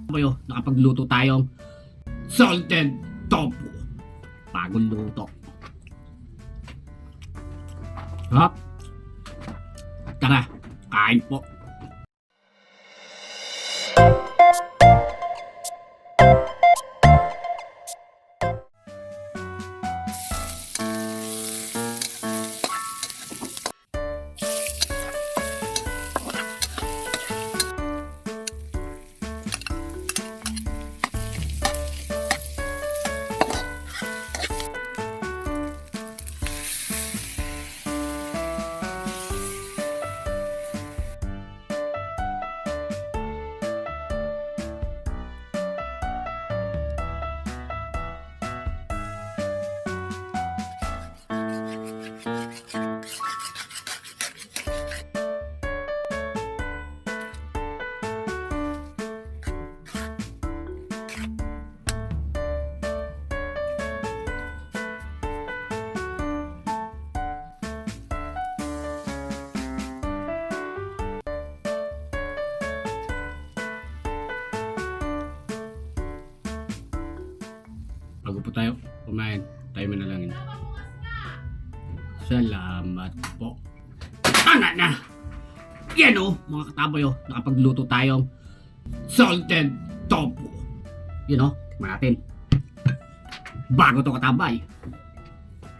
Kayo, nakapagluto tayong salted tofu. Bagong luto. Hop. Tara, kain po. Bago po tayo kumain, tayo manalangin. Salamat po. Ana na! Yan o, mga kataboy, nakapagluto tayong salted tofu. Yun o, tikman natin. Bago to katabay.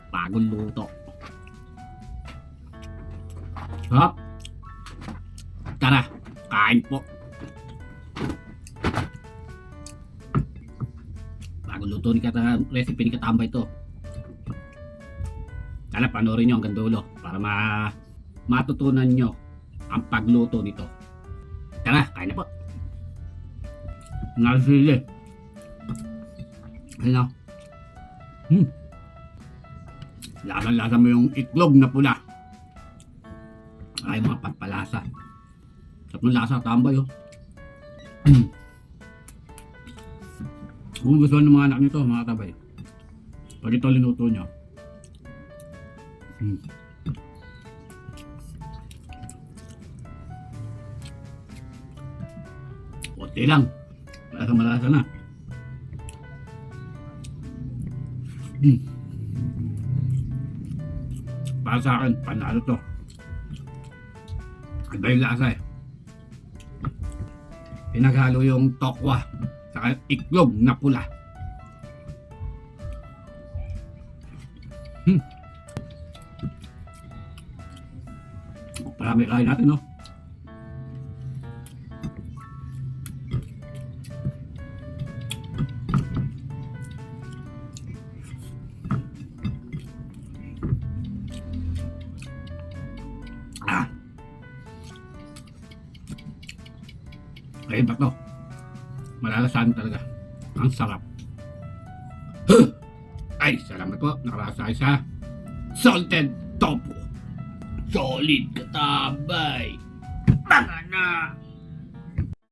Bagong luto. Hop. Tara, kain po. Luto ni recipe ni Katambay to. Sana panoorin nyo hanggang dulo para matutunan nyo ang pagluto nito. Tara, kain na po. Nasili. Ayun o. Lasa-lasa mo yung itlog na pula. Ay, mga pagpalasa. Sarap ng lasa Katambay oh. Kung gusto ng mga anak nito, mga katabay, pag ito linuto nyo, konti lang, malasa na. Para sa akin, panalo to. Iba yung lasa eh. Pinaghalo yung tokwa saka itlog na pula. Parami kain natin, no? Kain pa to. Malalasahan talaga. Ang sarap. Ay, salamat po. Nakarasa sa salted tofu. Solid katabay. Tanga na.